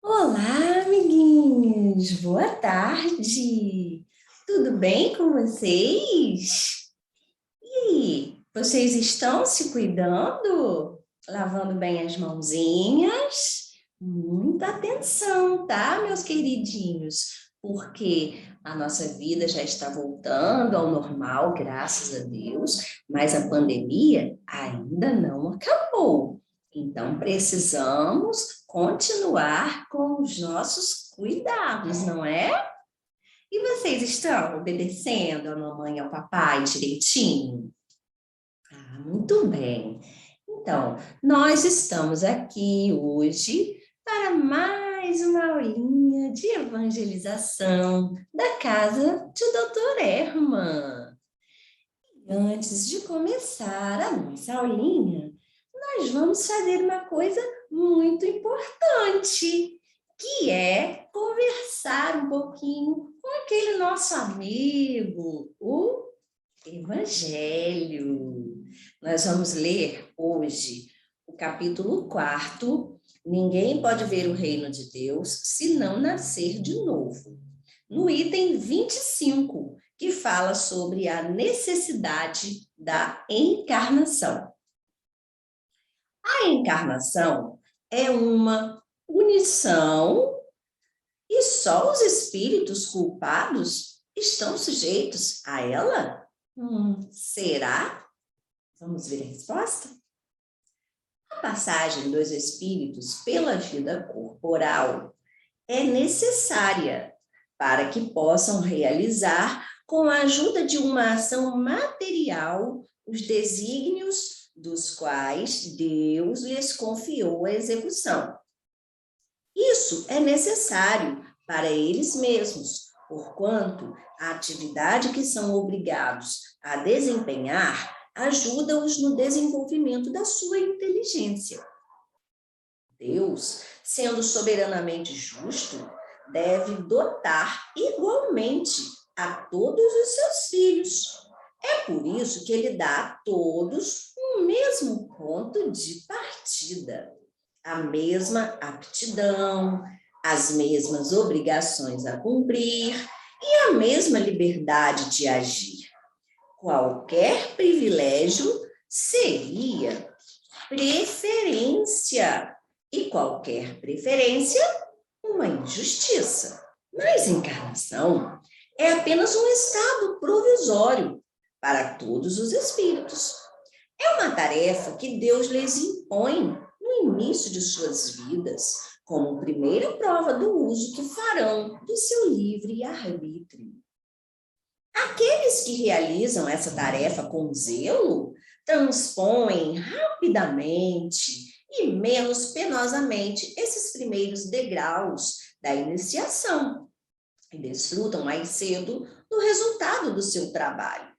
Olá, amiguinhos! Boa tarde! Tudo bem com vocês? E aí, vocês estão se cuidando? Lavando bem as mãozinhas? Muita atenção, tá, meus queridinhos? Porque a nossa vida já está voltando ao normal, graças a Deus, mas a pandemia ainda não acabou. Então, precisamos continuar com os nossos cuidados, não é? E vocês estão obedecendo a mamãe e ao papai direitinho? Ah, muito bem. Então, nós estamos aqui hoje para mais uma aulinha de evangelização da casa de Doutor Herman. Antes de começar a nossa aulinha, nós vamos fazer uma coisa muito importante, que é conversar um pouquinho com aquele nosso amigo, o Evangelho. Nós vamos ler hoje o capítulo 4. Ninguém pode ver o reino de Deus se não nascer de novo. No item 25, que fala sobre a necessidade da encarnação. A encarnação é uma punição e só os espíritos culpados estão sujeitos a ela? Será? Vamos ver a resposta? A passagem dos espíritos pela vida corporal é necessária para que possam realizar, com a ajuda de uma ação material, os desígnios dos quais Deus lhes confiou a execução. Isso é necessário para eles mesmos, porquanto a atividade que são obrigados a desempenhar ajuda-os no desenvolvimento da sua inteligência. Deus, sendo soberanamente justo, deve dotar igualmente a todos os seus filhos. É por isso que ele dá a todos o mesmo ponto de partida, a mesma aptidão, as mesmas obrigações a cumprir e a mesma liberdade de agir. Qualquer privilégio seria preferência, e qualquer preferência, uma injustiça. Mas encarnação é apenas um estado provisório para todos os espíritos. É uma tarefa que Deus lhes impõe no início de suas vidas, como primeira prova do uso que farão do seu livre arbítrio. Aqueles que realizam essa tarefa com zelo transpõem rapidamente e menos penosamente esses primeiros degraus da iniciação e desfrutam mais cedo do resultado do seu trabalho.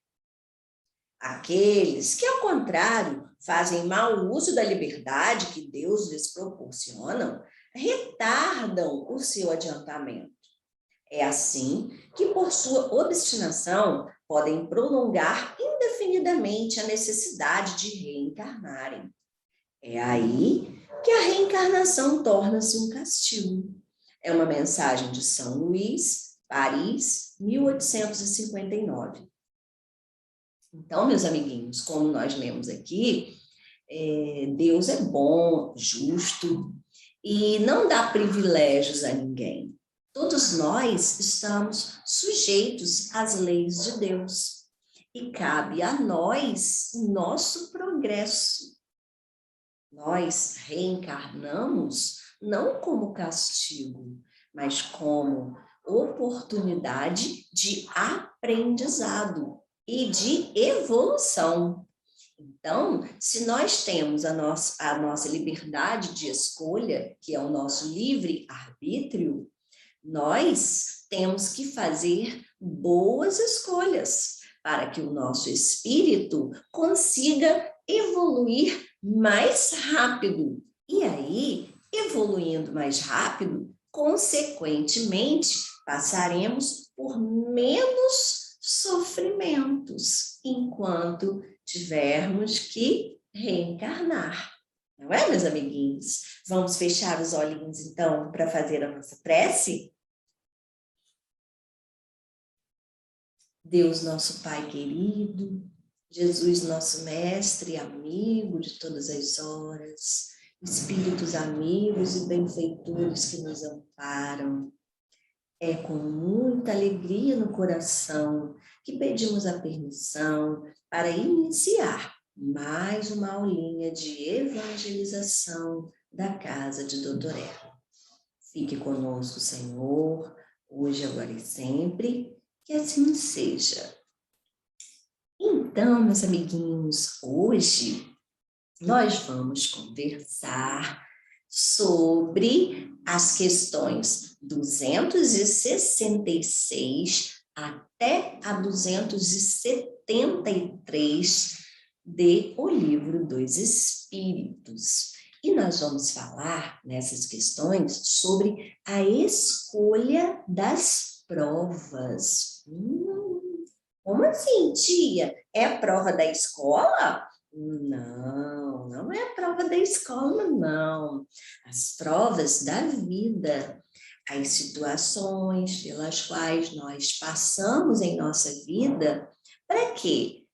Aqueles que, ao contrário, fazem mau uso da liberdade que Deus lhes proporciona, retardam o seu adiantamento. É assim que, por sua obstinação, podem prolongar indefinidamente a necessidade de reencarnarem. É aí que a reencarnação torna-se um castigo. É uma mensagem de São Luís, Paris, 1859. Então, meus amiguinhos, como nós lemos aqui, Deus é bom, justo e não dá privilégios a ninguém. Todos nós estamos sujeitos às leis de Deus e cabe a nós o nosso progresso. Nós reencarnamos não como castigo, mas como oportunidade de aprendizado e de evolução. Então, se nós temos a nossa liberdade de escolha, que é o nosso livre arbítrio, nós temos que fazer boas escolhas para que o nosso espírito consiga evoluir mais rápido. E aí, evoluindo mais rápido, consequentemente, passaremos por menos sofrimentos enquanto tivermos que reencarnar. Não é, meus amiguinhos? Vamos fechar os olhinhos, então, para fazer a nossa prece? Deus, nosso Pai querido, Jesus, nosso mestre e amigo de todas as horas, espíritos amigos e benfeitores que nos amparam, é com muita alegria no coração que pedimos a permissão para iniciar mais uma aulinha de evangelização da casa de Doutor Erro. Fique conosco, Senhor, hoje, agora e sempre, que assim seja. Então, meus amiguinhos, hoje nós vamos conversar sobre as questões 266 até a 273 de O Livro dos Espíritos. E nós vamos falar nessas questões sobre a escolha das provas. Como assim, tia? É a prova da escola? Não, não é a prova da escola, não. As provas da vida, as situações pelas quais nós passamos em nossa vida, para quê?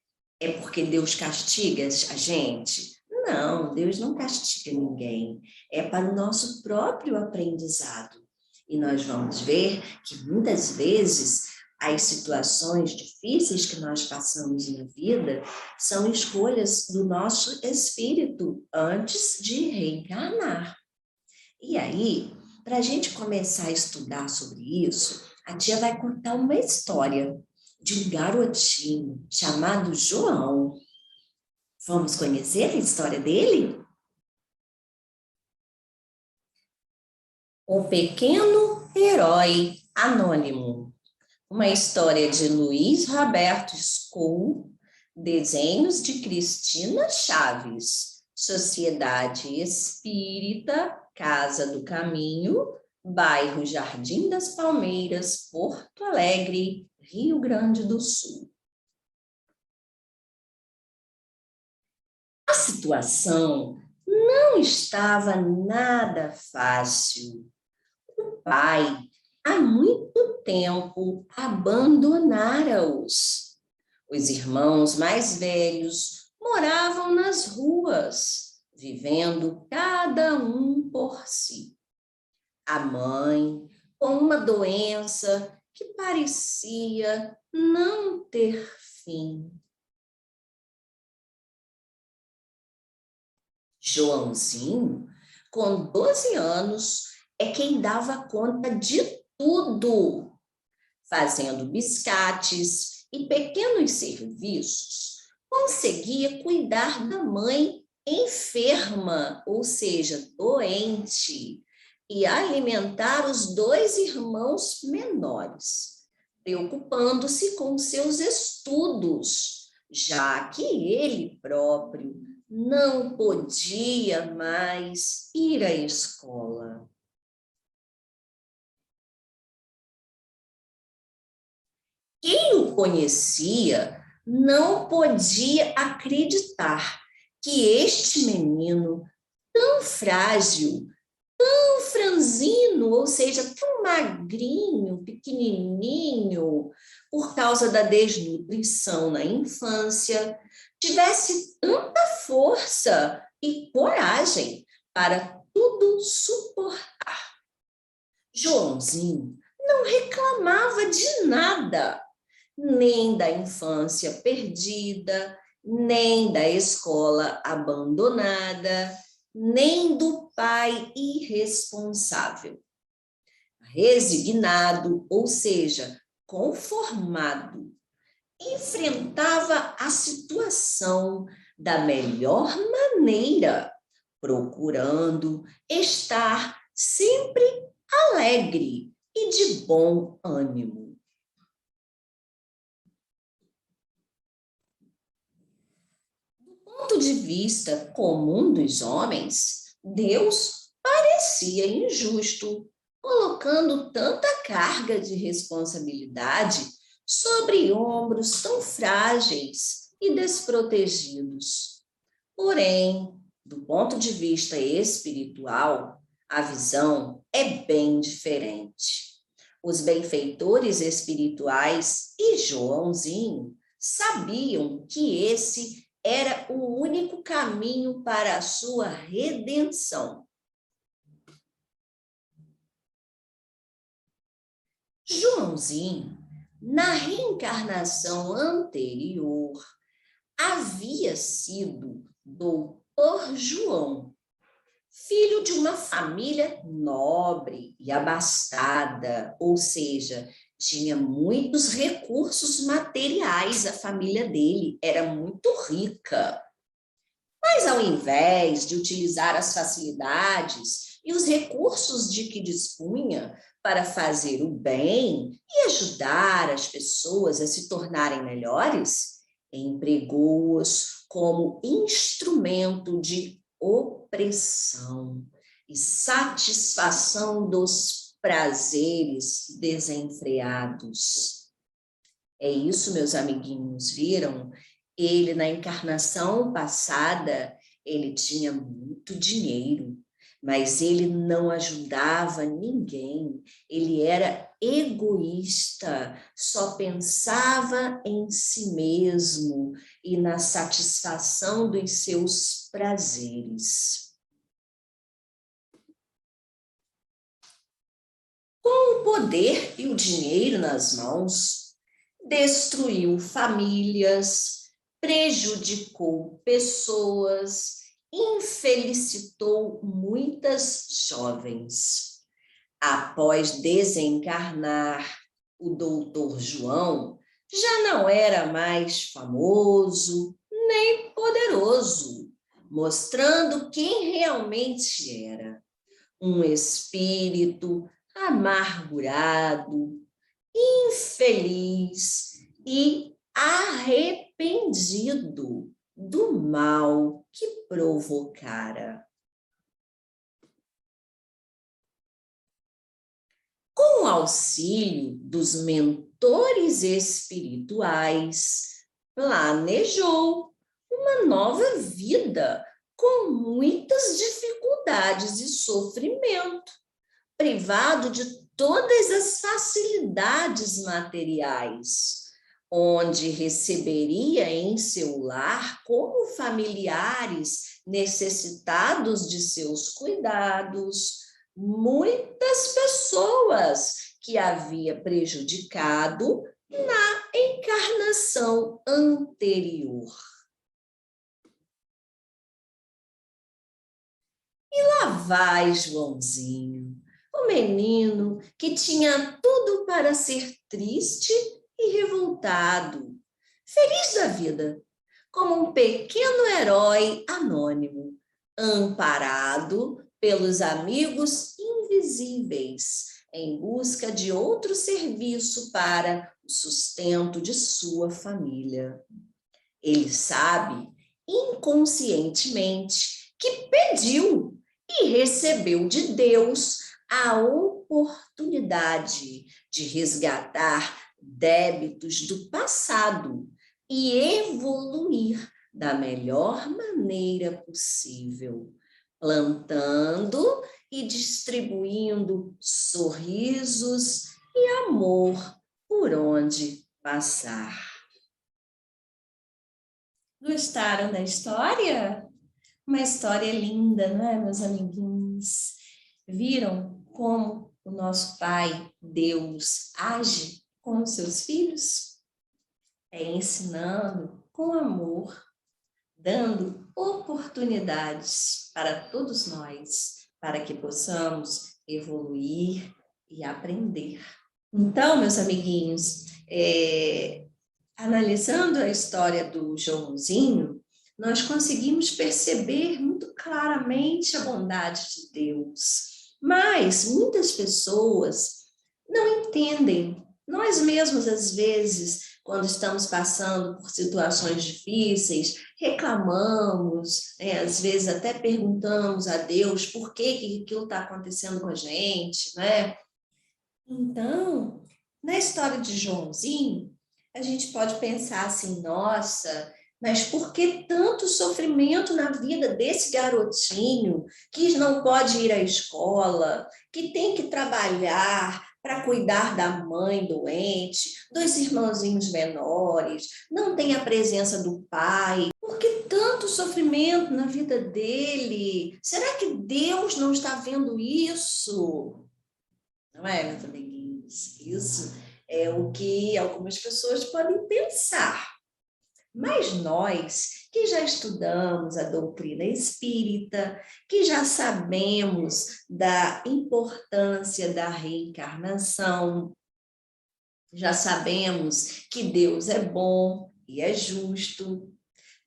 É porque Deus castiga a gente? Não, Deus não castiga ninguém. É para o nosso próprio aprendizado. E nós vamos ver que muitas vezes as situações difíceis que nós passamos na vida são escolhas do nosso espírito antes de reencarnar. E aí, para a gente começar a estudar sobre isso, a tia vai contar uma história de um garotinho chamado João. Vamos conhecer a história dele? O Pequeno Herói Anônimo. Uma história de Luiz Roberto School, desenhos de Cristina Chaves, Sociedade Espírita, Casa do Caminho, bairro Jardim das Palmeiras, Porto Alegre, Rio Grande do Sul. A situação não estava nada fácil. O pai, há muito tempo, abandonara-os. Os irmãos mais velhos moravam nas ruas, vivendo cada um por si. A mãe, com uma doença que parecia não ter fim. Joãozinho, com 12 anos, é quem dava conta de tudo, fazendo biscates e pequenos serviços, conseguia cuidar da mãe enferma, ou seja, doente, e alimentar os 2 irmãos menores, preocupando-se com seus estudos, já que ele próprio não podia mais ir à escola. Quem o conhecia não podia acreditar que este menino, tão frágil, tão franzino, ou seja, tão magrinho, pequenininho, por causa da desnutrição na infância, tivesse tanta força e coragem para tudo suportar. Joãozinho não reclamava de nada, nem da infância perdida, nem da escola abandonada, nem do pai irresponsável. Resignado, ou seja, conformado, enfrentava a situação da melhor maneira, procurando estar sempre alegre e de bom ânimo. Do ponto de vista comum dos homens, Deus parecia injusto, colocando tanta carga de responsabilidade sobre ombros tão frágeis e desprotegidos. Porém, do ponto de vista espiritual, a visão é bem diferente. Os benfeitores espirituais e Joãozinho sabiam que esse era o único caminho para a sua redenção. Joãozinho, na reencarnação anterior, havia sido Doutor João, filho de uma família nobre e abastada, ou seja, tinha muitos recursos materiais, a família dele era muito rica. Mas ao invés de utilizar as facilidades e os recursos de que dispunha para fazer o bem e ajudar as pessoas a se tornarem melhores, empregou-os como instrumento de opressão e satisfação dos prazeres desenfreados. É isso, meus amiguinhos, viram? Ele, na encarnação passada, ele tinha muito dinheiro, mas ele não ajudava ninguém. Ele era egoísta, só pensava em si mesmo e na satisfação dos seus prazeres. Com o poder e o dinheiro nas mãos, destruiu famílias, prejudicou pessoas, infelicitou muitas jovens. Após desencarnar, o doutor João já não era mais famoso nem poderoso, mostrando quem realmente era. Um espírito amargurado, infeliz e arrependido do mal que provocara. Com o auxílio dos mentores espirituais, planejou uma nova vida com muitas dificuldades e sofrimento, privado de todas as facilidades materiais, onde receberia em seu lar como familiares necessitados de seus cuidados, muitas pessoas que havia prejudicado na encarnação anterior. E lá vai Joãozinho, o menino que tinha tudo para ser triste e revoltado, feliz da vida, como um pequeno herói anônimo, amparado pelos amigos invisíveis, em busca de outro serviço para o sustento de sua família. Ele sabe, inconscientemente, que pediu e recebeu de Deus a oportunidade de resgatar débitos do passado e evoluir da melhor maneira possível, plantando e distribuindo sorrisos e amor por onde passar. Gostaram da história? Uma história linda, não é, meus amiguinhos? Viram como o nosso Pai, Deus, age com os seus filhos? É ensinando com amor, dando oportunidades para todos nós, para que possamos evoluir e aprender. Então, meus amiguinhos, analisando a história do Joãozinho, nós conseguimos perceber muito claramente a bondade de Deus. Mas muitas pessoas não entendem. Nós mesmos, às vezes, quando estamos passando por situações difíceis, reclamamos, às vezes até perguntamos a Deus por que aquilo está acontecendo com a gente, né? Então, na história de Joãozinho, a gente pode pensar assim, nossa, Mas por que tanto sofrimento na vida desse garotinho que não pode ir à escola, que tem que trabalhar para cuidar da mãe doente, dos irmãozinhos menores, não tem a presença do pai? Por que tanto sofrimento na vida dele? Será que Deus não está vendo isso? Não é, meus amiguinhos? Isso é o que algumas pessoas podem pensar. Mas nós, que já estudamos a doutrina espírita, que já sabemos da importância da reencarnação, já sabemos que Deus é bom e é justo,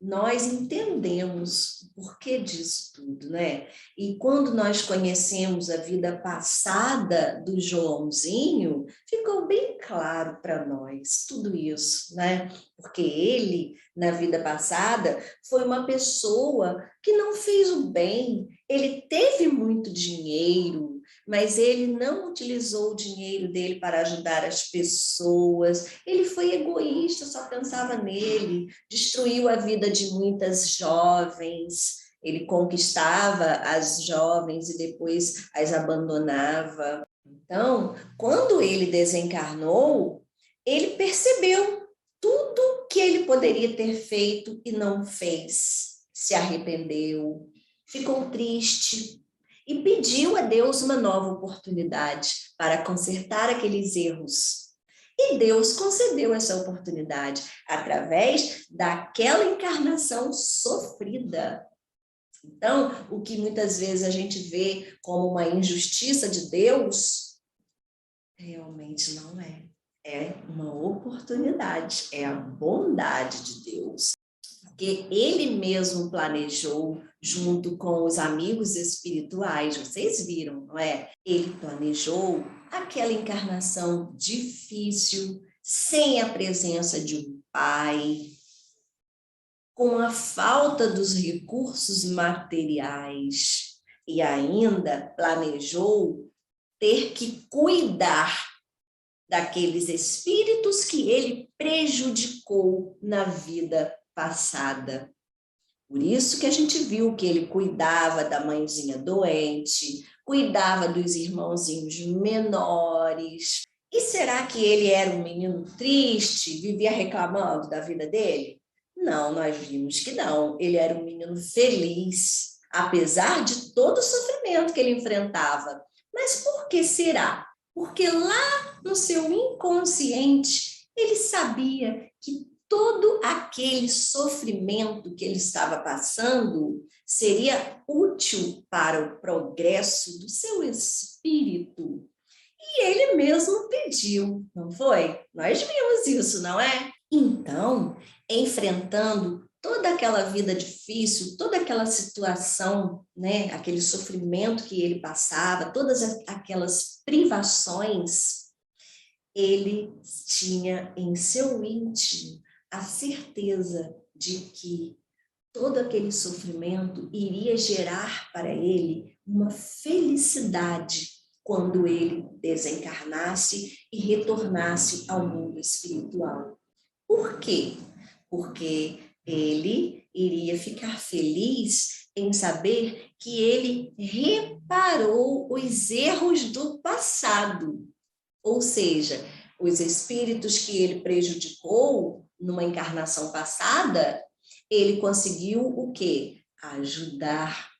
nós entendemos o porquê disso tudo, né? E quando nós conhecemos a vida passada do Joãozinho, ficou bem claro para nós tudo isso, né? Porque ele, na vida passada, foi uma pessoa que não fez o bem, ele teve muito dinheiro, mas ele não utilizou o dinheiro dele para ajudar as pessoas, ele foi egoísta, só pensava nele, destruiu a vida de muitas jovens, ele conquistava as jovens e depois as abandonava. Então, quando ele desencarnou, ele percebeu tudo que ele poderia ter feito e não fez. Se arrependeu, ficou triste e pediu a Deus uma nova oportunidade para consertar aqueles erros. E Deus concedeu essa oportunidade através daquela encarnação sofrida. Então, o que muitas vezes a gente vê como uma injustiça de Deus, realmente não é. É uma oportunidade, é a bondade de Deus. Porque ele mesmo planejou, junto com os amigos espirituais, vocês viram, não é? Ele planejou aquela encarnação difícil, sem a presença de um pai, com a falta dos recursos materiais, e ainda planejou ter que cuidar daqueles espíritos que ele prejudicou na vida passada. Por isso que a gente viu que ele cuidava da mãezinha doente, cuidava dos irmãozinhos menores. E será que ele era um menino triste, vivia reclamando da vida dele? Não, nós vimos que não. Ele era um menino feliz, apesar de todo o sofrimento que ele enfrentava. Mas por que será? Porque lá no seu inconsciente, ele sabia que todo aquele sofrimento que ele estava passando seria útil para o progresso do seu espírito. E ele mesmo pediu, não foi? Nós vimos isso, não é? Então, enfrentando toda aquela vida difícil, toda aquela situação, né, aquele sofrimento que ele passava, todas aquelas privações, ele tinha em seu íntimo a certeza de que todo aquele sofrimento iria gerar para ele uma felicidade quando ele desencarnasse e retornasse ao mundo espiritual. Por quê? Porque ele iria ficar feliz em saber que ele reparou os erros do passado. Ou seja, os espíritos que ele prejudicou numa encarnação passada, ele conseguiu o quê? Ajudar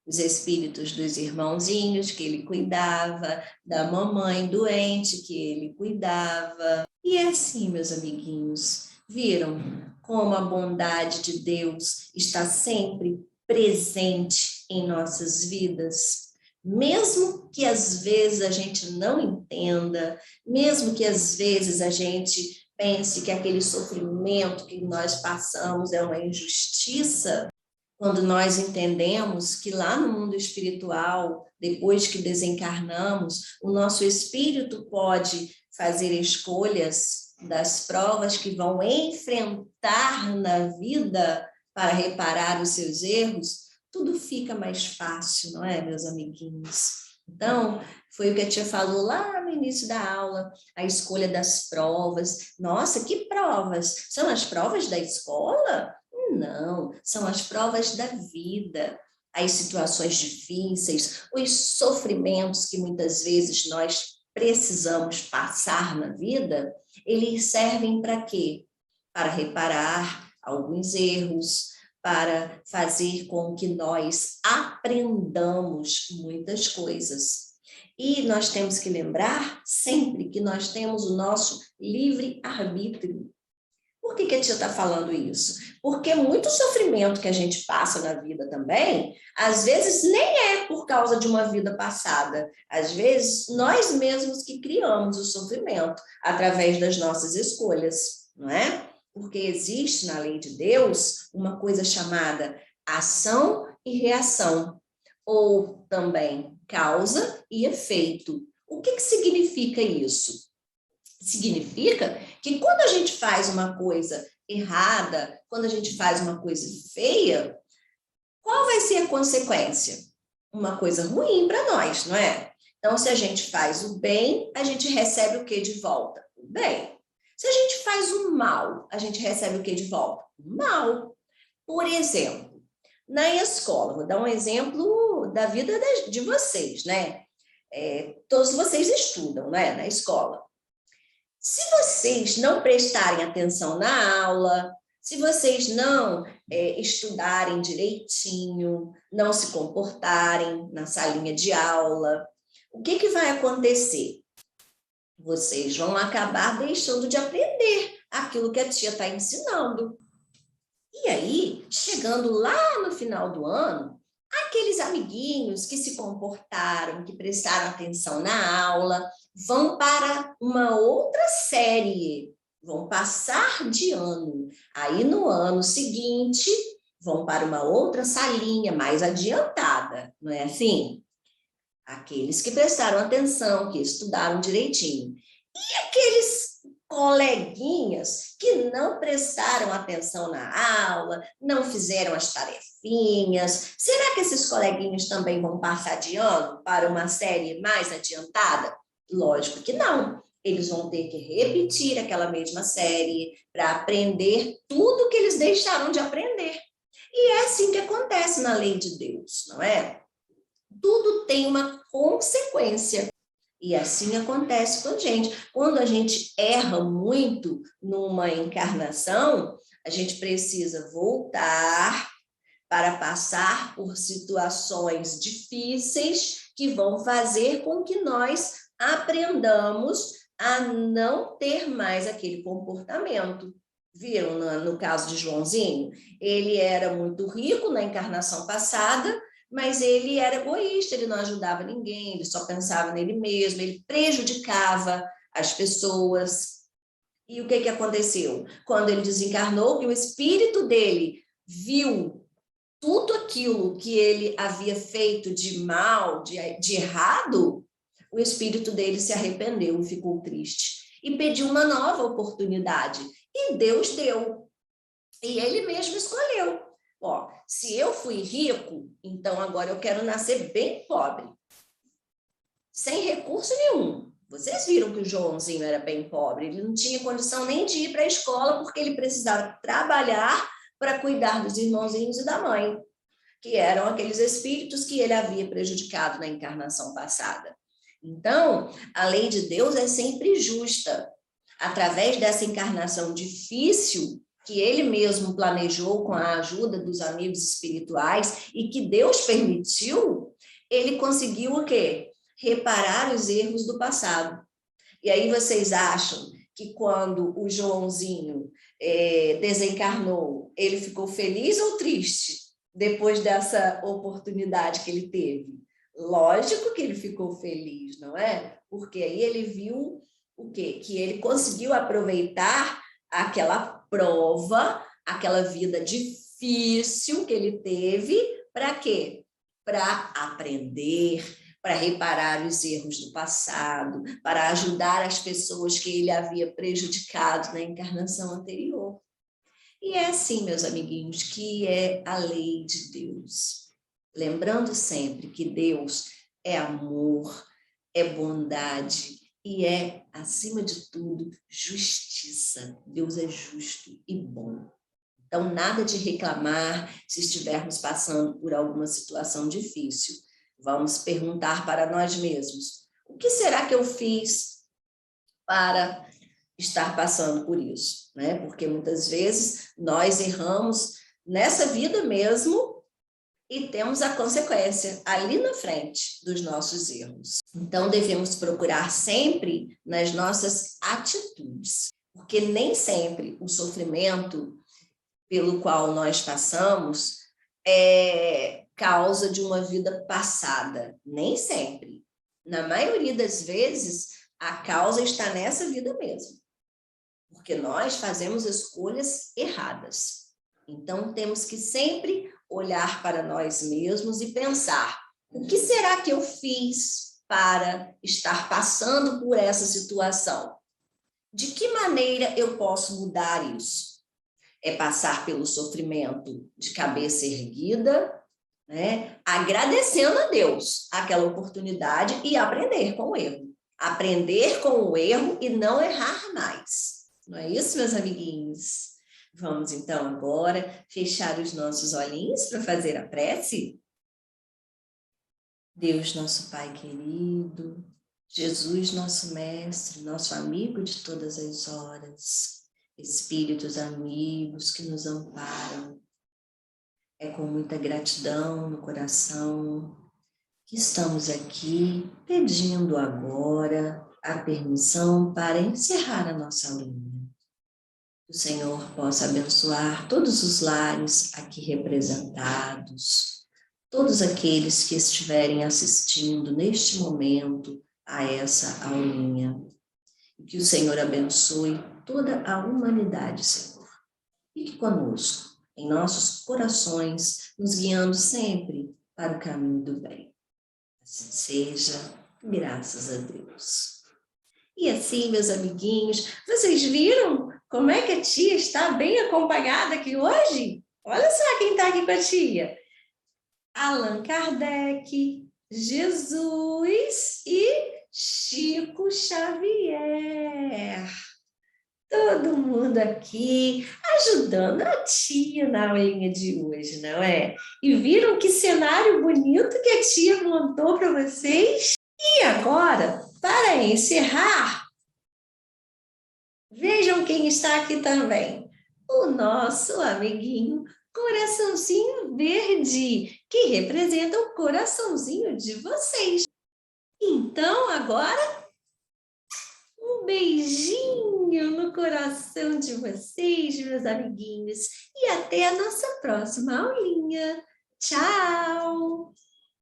os espíritos dos irmãozinhos que ele cuidava, da mamãe doente que ele cuidava. E é assim, meus amiguinhos, viram como a bondade de Deus está sempre presente em nossas vidas? Mesmo que às vezes a gente não entenda, mesmo que às vezes a gente pense que aquele sofrimento que nós passamos é uma injustiça, quando nós entendemos que lá no mundo espiritual, depois que desencarnamos, o nosso espírito pode fazer escolhas das provas que vão enfrentar na vida para reparar os seus erros, tudo fica mais fácil, não é, meus amiguinhos? Então, foi o que a tia falou lá no início da aula, a escolha das provas. Nossa, que provas? São as provas da escola? Não, são as provas da vida, as situações difíceis, os sofrimentos que muitas vezes nós precisamos passar na vida, eles servem para quê? Para reparar alguns erros, para fazer com que nós aprendamos muitas coisas. E nós temos que lembrar sempre que nós temos o nosso livre-arbítrio. Por que a tia está falando isso? Porque muito sofrimento que a gente passa na vida também, às vezes nem é por causa de uma vida passada. Às vezes, nós mesmos que criamos o sofrimento através das nossas escolhas, não é? Porque existe na lei de Deus uma coisa chamada ação e reação, ou também causa e efeito. O que significa isso? Significa que quando a gente faz uma coisa errada, quando a gente faz uma coisa feia, qual vai ser a consequência? Uma coisa ruim para nós, não é? Então, se a gente faz o bem, a gente recebe o que de volta? O bem. Se a gente faz o mal, a gente recebe o que de volta? O mal. Por exemplo, na escola, vou dar um exemplo da vida de vocês, né? Todos vocês estudam, né, na escola. Se vocês não prestarem atenção na aula, se vocês não estudarem direitinho, não se comportarem na salinha de aula, o que vai acontecer? Vocês vão acabar deixando de aprender aquilo que a tia está ensinando. E aí, chegando lá no final do ano, aqueles amiguinhos que se comportaram, que prestaram atenção na aula, vão para uma outra série, vão passar de ano. Aí, no ano seguinte, vão para uma outra salinha mais adiantada, não é assim? Aqueles que prestaram atenção, que estudaram direitinho. E aqueles coleguinhas que não prestaram atenção na aula, não fizeram as tarefinhas, será que esses coleguinhos também vão passar de ano para uma série mais adiantada? Lógico que não. Eles vão ter que repetir aquela mesma série para aprender tudo que eles deixaram de aprender. E é assim que acontece na lei de Deus, não é? Tudo tem uma consequência. E assim acontece com a gente. Quando a gente erra muito numa encarnação, a gente precisa voltar para passar por situações difíceis que vão fazer com que nós aprendamos a não ter mais aquele comportamento. Viram no caso de Joãozinho? Ele era muito rico na encarnação passada, mas ele era egoísta, ele não ajudava ninguém, ele só pensava nele mesmo, ele prejudicava as pessoas. E o que aconteceu? Quando ele desencarnou, que o espírito dele viu tudo aquilo que ele havia feito de mal, de errado, o espírito dele se arrependeu e ficou triste. E pediu uma nova oportunidade. E Deus deu. E ele mesmo escolheu. Ó, se eu fui rico, então agora eu quero nascer bem pobre. Sem recurso nenhum. Vocês viram que o Joãozinho era bem pobre. Ele não tinha condição nem de ir para a escola porque ele precisava trabalhar para cuidar dos irmãozinhos e da mãe, que eram aqueles espíritos que ele havia prejudicado na encarnação passada. Então, a lei de Deus é sempre justa. Através dessa encarnação difícil, que ele mesmo planejou com a ajuda dos amigos espirituais e que Deus permitiu, ele conseguiu o quê? Reparar os erros do passado. E aí vocês acham que quando o Joãozinho desencarnou, ele ficou feliz ou triste depois dessa oportunidade que ele teve? Lógico que ele ficou feliz, não é? Porque aí ele viu o quê? Que ele conseguiu aproveitar aquela prova, aquela vida difícil que ele teve, para quê? Para aprender, para reparar os erros do passado, para ajudar as pessoas que ele havia prejudicado na encarnação anterior. E é assim, meus amiguinhos, que é a lei de Deus. Lembrando sempre que Deus é amor, é bondade e é, acima de tudo, justiça. Deus é justo e bom. Então, nada de reclamar se estivermos passando por alguma situação difícil. Vamos perguntar para nós mesmos: o que será que eu fiz para estar passando por isso? Né? Porque muitas vezes nós erramos nessa vida mesmo e temos a consequência ali na frente dos nossos erros. Então, devemos procurar sempre nas nossas atitudes, porque nem sempre o sofrimento pelo qual nós passamos é causa de uma vida passada. Nem sempre. Na maioria das vezes, a causa está nessa vida mesmo. Porque nós fazemos escolhas erradas. Então, temos que sempre olhar para nós mesmos e pensar: o que será que eu fiz para estar passando por essa situação? De que maneira eu posso mudar isso? É passar pelo sofrimento de cabeça erguida, né? Agradecendo a Deus aquela oportunidade e aprender com o erro. Aprender com o erro e não errar mais. Não é isso, meus amiguinhos? Vamos, então, agora fechar os nossos olhinhos para fazer a prece? Deus, nosso Pai querido, Jesus, nosso Mestre, nosso amigo de todas as horas, Espíritos amigos que nos amparam, é com muita gratidão no coração que estamos aqui pedindo agora a permissão para encerrar a nossa aulinha. Que o Senhor possa abençoar todos os lares aqui representados, todos aqueles que estiverem assistindo neste momento a essa aulinha. E que o Senhor abençoe toda a humanidade, Senhor. Fique conosco, em nossos corações, nos guiando sempre para o caminho do bem. Assim seja, graças a Deus. E assim, meus amiguinhos, vocês viram como é que a tia está bem acompanhada aqui hoje? Olha só quem está aqui com a tia. Allan Kardec, Jesus e Chico Xavier. Todo mundo aqui ajudando a tia na aulinha de hoje, não é? E viram que cenário bonito que a tia montou para vocês? E agora, para encerrar, vejam quem está aqui também. O nosso amiguinho Coraçãozinho Verde, que representa o coraçãozinho de vocês. Então, agora, um beijinho no coração de vocês, meus amiguinhos, e até a nossa próxima aulinha. Tchau!